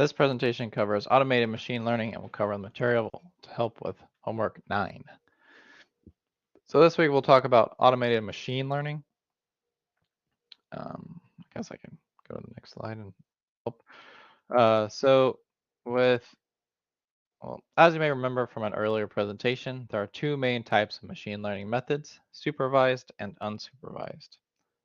This presentation covers automated machine learning and will cover the material to help with homework 9. So this week we'll talk about automated machine learning. I guess I can go to the next slide and help. As you may remember from an earlier presentation, there are two main types of machine learning methods, supervised and unsupervised.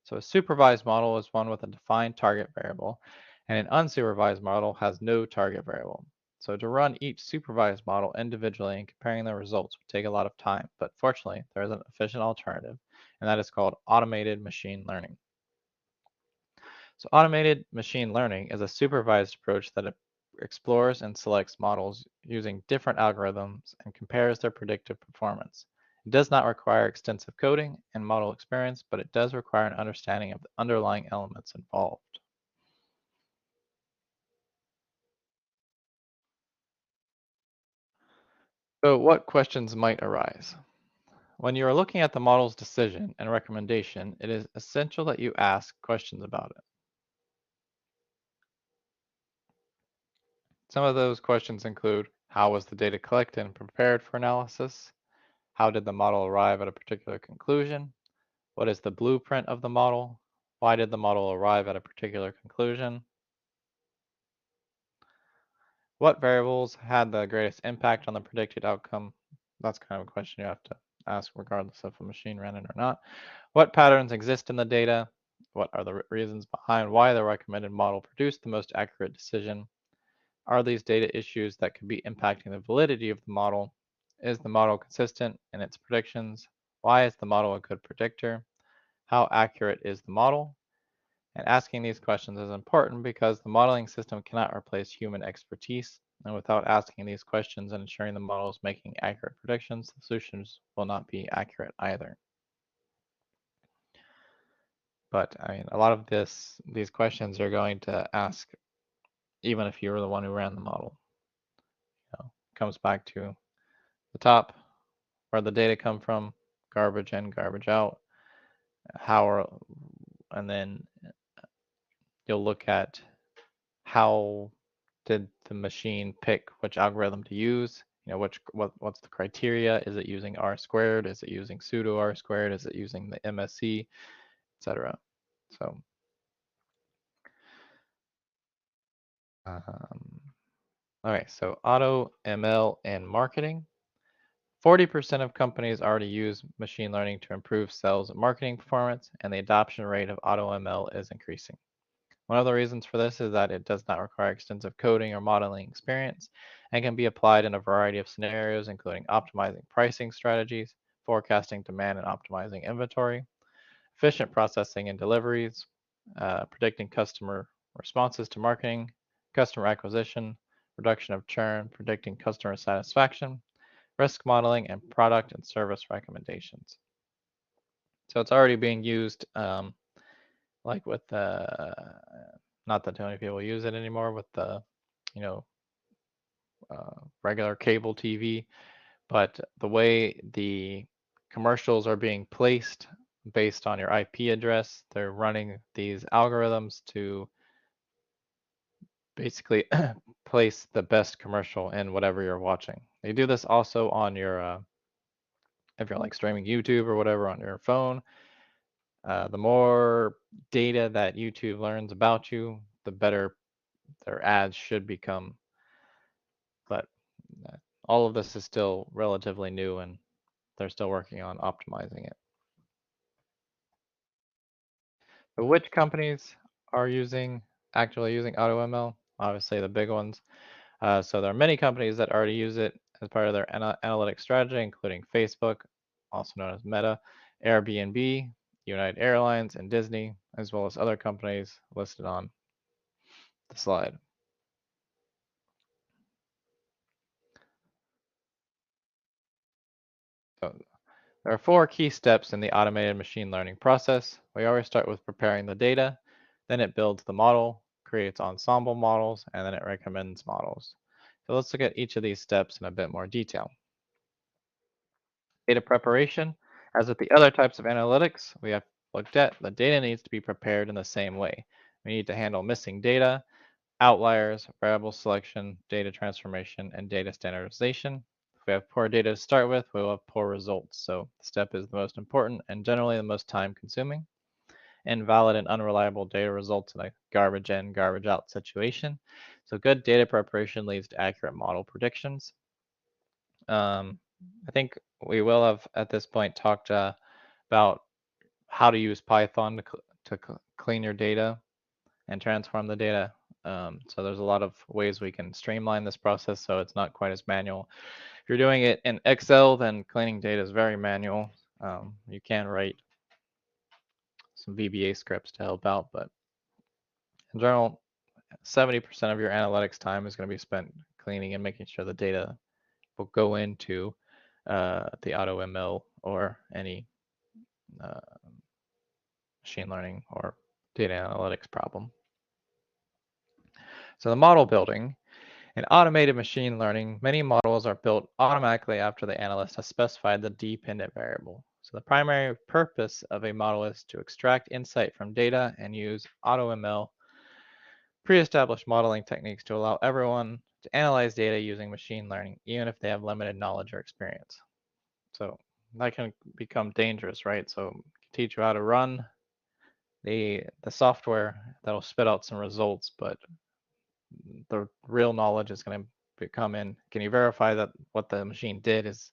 So a supervised model is one with a defined target variable, and an unsupervised model has no target variable. So to run each supervised model individually and comparing the results would take a lot of time, but fortunately there is an efficient alternative, and that is called automated machine learning. So automated machine learning is a supervised approach that explores and selects models using different algorithms and compares their predictive performance. It does not require extensive coding and model experience, but it does require an understanding of the underlying elements involved. So what questions might arise? When you are looking at the model's decision and recommendation, it is essential that you ask questions about it. Some of those questions include, how was the data collected and prepared for analysis? How did the model arrive at a particular conclusion? What is the blueprint of the model? Why did the model arrive at a particular conclusion? What variables had the greatest impact on the predicted outcome? That's kind of a question you have to ask regardless if a machine ran it or not. What patterns exist in the data? What are the reasons behind why the recommended model produced the most accurate decision? Are these data issues that could be impacting the validity of the model? Is the model consistent in its predictions? Why is the model a good predictor? How accurate is the model? And asking these questions is important because the modeling system cannot replace human expertise. And without asking these questions and ensuring the model is making accurate predictions, the solutions will not be accurate either. But I mean, a lot of these questions are going to ask even if you're the one who ran the model. Comes back to the top, where the data come from, garbage in, garbage out, and then you'll look at how did the machine pick which algorithm to use? What's the criteria? Is it using R squared? Is it using pseudo R squared? Is it using the MSE, etc. So, all right. So AutoML and marketing. 40% of companies already use machine learning to improve sales and marketing performance, and the adoption rate of AutoML is increasing. One of the reasons for this is that it does not require extensive coding or modeling experience and can be applied in a variety of scenarios, including optimizing pricing strategies, forecasting demand and optimizing inventory, efficient processing and deliveries, predicting customer responses to marketing, customer acquisition, reduction of churn, predicting customer satisfaction, risk modeling, and product and service recommendations. So it's already being used like with not that too many people use it anymore with the you know regular cable TV, but the way the commercials are being placed based on your IP address, they're running these algorithms to basically place the best commercial in whatever you're watching. They do this also on your if you're like streaming YouTube or whatever on your phone. The more data that YouTube learns about you, the better their ads should become. But uh, all of this is still relatively new and they're still working on optimizing it. But which companies are actually using AutoML? Obviously the big ones. So there are many companies that already use it as part of their analytics strategy, including Facebook, also known as Meta, Airbnb, United Airlines, and Disney, as well as other companies listed on the slide. So there are 4 key steps in the automated machine learning process. We always start with preparing the data, then it builds the model, creates ensemble models, and then it recommends models. So let's look at each of these steps in a bit more detail. Data preparation. As with the other types of analytics we have looked at, the data needs to be prepared in the same way. We need to handle missing data outliers, variable selection, data transformation, and data standardization. If we have poor data to start with, we'll have poor results. So the step is the most important and generally the most time consuming. Invalid and unreliable data results in a garbage in, garbage out situation. So good data preparation leads to accurate model predictions. I think we will have at this point talked about how to use Python to clean your data and transform the data. So there's a lot of ways we can streamline this process so it's not quite as manual. If you're doing it in Excel, then cleaning data is very manual. You can write some VBA scripts to help out, but in general, 70% of your analytics time is going to be spent cleaning and making sure the data will go into the AutoML or any uh, machine learning or data analytics problem. So the model building. In automated machine learning, many models are built automatically after the analyst has specified the dependent variable. So the primary purpose of a model is to extract insight from data and use AutoML pre-established modeling techniques to allow everyone to analyze data using machine learning, even if they have limited knowledge or experience. So that can become dangerous, right? So teach you how to run the software that'll spit out some results, but the real knowledge is going to come in. Can you verify that what the machine did is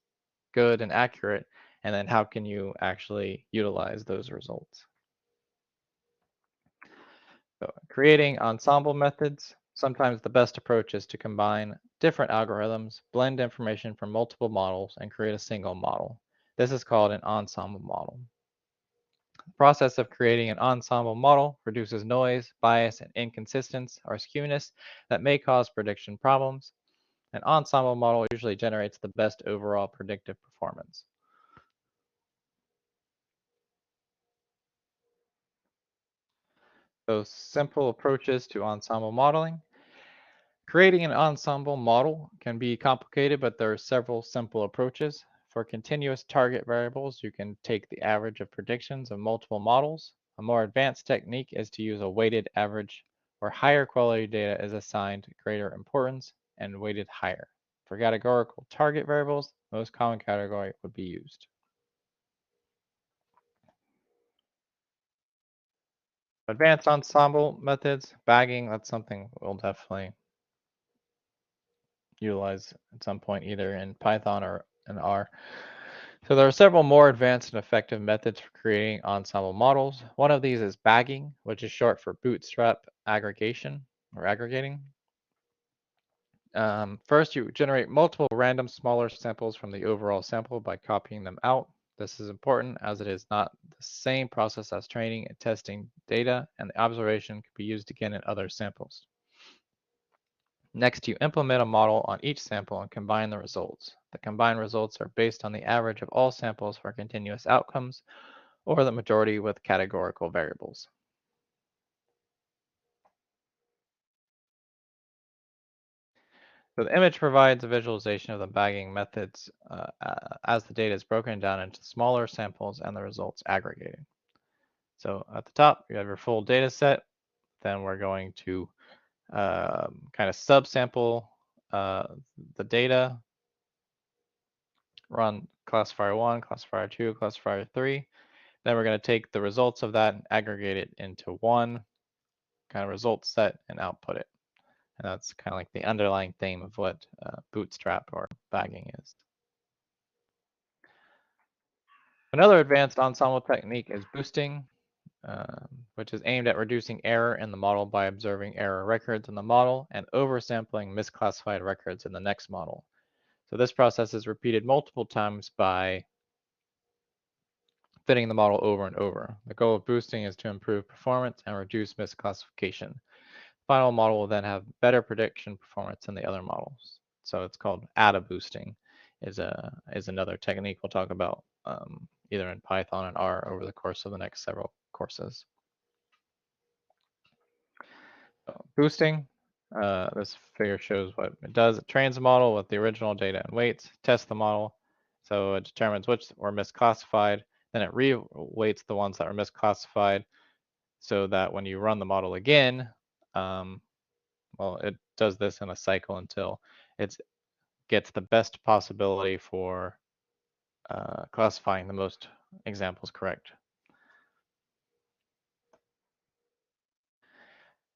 good and accurate? And then how can you actually utilize those results? So creating ensemble methods. Sometimes the best approach is to combine different algorithms, blend information from multiple models, and create a single model. This is called an ensemble model. The process of creating an ensemble model reduces noise, bias, and inconsistency or skewness that may cause prediction problems. An ensemble model usually generates the best overall predictive performance. So simple approaches to ensemble modeling. Creating an ensemble model can be complicated, but there are several simple approaches. For continuous target variables, you can take the average of predictions of multiple models. A more advanced technique is to use a weighted average, where higher quality data is assigned greater importance and weighted higher. For categorical target variables, the most common category would be used. Advanced ensemble methods, bagging, that's something we'll definitely utilize at some point, either in Python or in R. So there are several more advanced and effective methods for creating ensemble models. One of these is bagging, which is short for bootstrap aggregation or aggregating. First, you generate multiple random smaller samples from the overall sample by copying them out. This is important as it is not the same process as training and testing data, and the observation can be used again in other samples. Next, you implement a model on each sample and combine the results. The combined results are based on the average of all samples for continuous outcomes, or the majority with categorical variables. So the image provides a visualization of the bagging methods as the data is broken down into smaller samples and the results aggregated. So at the top, you have your full data set. Then we're going to kind of subsample the data, run classifier 1, classifier 2, classifier 3. Then we're going to take the results of that and aggregate it into one kind of result set and output it. And that's kind of like the underlying theme of what bootstrap or bagging is. Another advanced ensemble technique is boosting, which is aimed at reducing error in the model by observing error records in the model and oversampling misclassified records in the next model. So this process is repeated multiple times by fitting the model over and over. The goal of boosting is to improve performance and reduce misclassification. Final model will then have better prediction performance than the other models. So it's called ADA boosting is another technique we'll talk about either in Python and R over the course of the next several courses. So boosting, this figure shows what it does. It trains the model with the original data and weights, tests the model, so it determines which were misclassified, then it re-weights the ones that were misclassified so that when you run the model again, Well, it does this in a cycle until it gets the best possibility for classifying the most examples correct.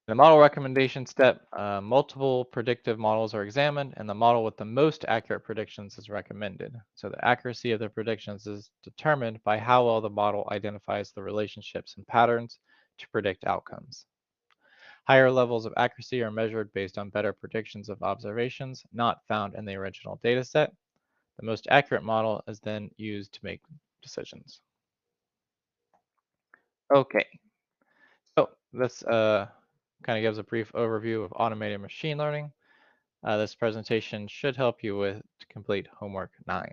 In the model recommendation step, multiple predictive models are examined, and the model with the most accurate predictions is recommended. So the accuracy of the predictions is determined by how well the model identifies the relationships and patterns to predict outcomes. Higher levels of accuracy are measured based on better predictions of observations not found in the original dataset. The most accurate model is then used to make decisions. Okay, so this kind of gives a brief overview of automated machine learning. This presentation should help you with to complete homework 9.